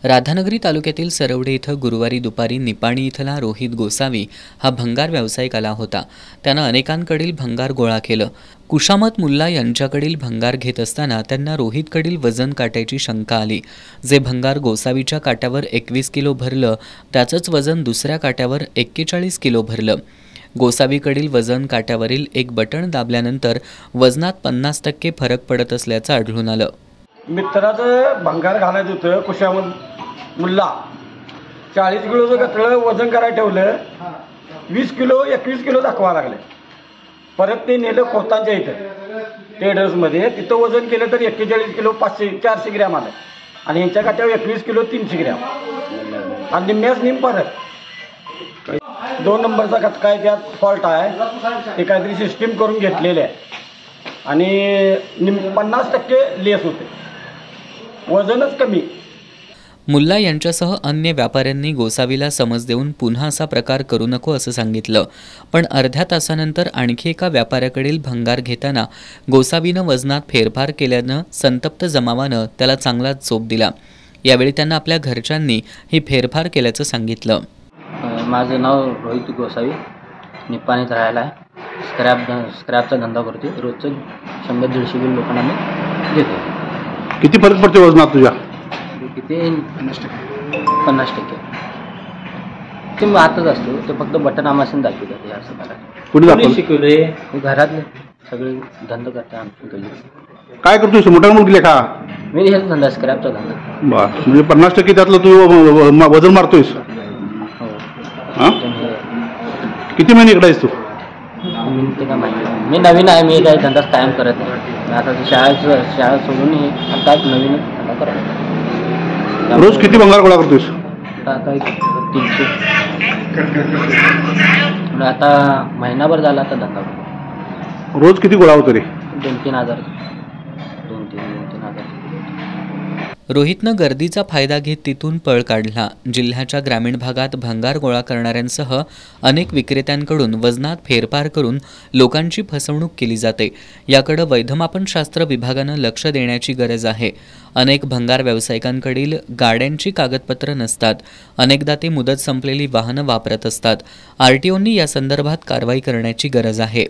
राधानगरी तालुक्यातील सरवडे इथं गुरुवारी दुपारी निपाणी इथला रोहित गोसावी हा भंगार व्यावसायिक आला होता। त्यानं अनेकांकडील भंगार गोळा केलं। कुशामत मुल्ला यांच्याकडील भंगार घेत असताना त्यांना रोहितकडील वजन काट्याची शंका आली। जे भंगार गोसावीच्या काट्यावर 21 किलो भरलं त्याचंच वजन दुसऱ्या काट्यावर 41 किलो भरलं। गोसावीकडील वजन काट्यावरील एक बटण दाबल्यानंतर वजनात 50% फरक पडत असल्याचं आढळून आलं। मित्राचं भंगार घालायचं होतं कुशामत मुल्ला 40 किलोचं गतळं वजन करायला ठेवलं 20 किलो 21 किलो दाखवा लागले। परत ते नेलं खोतांच्या इथं ट्रेडर्समध्ये तिथं वजन केलं तर 41 किलो 400 ग्रॅम आलं आणि यांच्या काट्यावर 21 किलो 300 ग्रॅम आणि निम्म्याच निम परत 2 नंबरचा खटका आहे, त्यात फॉल्ट आहे। ते काहीतरी सिस्टीम करून घेतलेले आहे आणि 50% लेस होते, वजनच कमी। मुल्ला यांच्यासह अन्य व्यापाऱ्यांनी गोसावीला समज देऊन पुन्हा असा प्रकार करू नको असं सांगितलं, पण अर्ध्या तासानंतर आणखी एका व्यापाऱ्याकडील भंगार घेताना गोसावीनं वजनात फेरफार केल्यानं संतप्त जमावानं त्याला चांगलाच चोप दिला। यावेळी त्यांना आपल्या घरच्यांनी ही फेरफार केल्याचं सांगितलं। माझं नाव रोहित गोसावी, निपाणीत राहायला आहे। स्क्रॅपचा धंदा करते। रोजचं 100-150 किलो लोकांना मी घेतो। किती फरक पडते वजनात तुझ्या? किती 50%। ते मग आताच असतो, ते फक्त बटन आमासून दाखवतात हे असं करा। कुठे शिकवले? घरातले सगळे धंदा करतात आमच्या गल्लीत। काय करतोस? मोठा मुलगी का? मी हेच धंदा, स्क्रॅपचा धंदा। बस, म्हणजे 50% त्यातलं तू वजन मारतोयस? हो। हां, किती महिने इकडे आहेस तू? ते काय माहिती, मी नवीन आहे, मी काही धंदा कायम करत नाही। आता शाळा सोडून आता नवीन धंदा करत। रोज किती भंगार गोळा करतोस? आता 300। आता महिनाभर झाला आता धंदा। रोज किती गोळा होतो रे? 2-3 हजार। 2-3 हजार। रोहितनं गर्दीचा फायदा घेत तिथून पळ काढला। जिल्ह्याच्या ग्रामीण भागात भंगार गोळा करणाऱ्यांसह अनेक विक्रेत्यांकडून वजनात फेरफार करून लोकांची फसवणूक केली जाते। याकडे वैधमापनशास्त्र विभागानं लक्ष देण्याची गरज आहे। अनेक भंगार व्यावसायिकांकडील गाड्यांची कागदपत्र नसतात। अनेकदा ते मुदत संपलेली वाहनं वापरत असतात। आरटीओंनी या संदर्भात कारवाई करण्याची गरज आहे।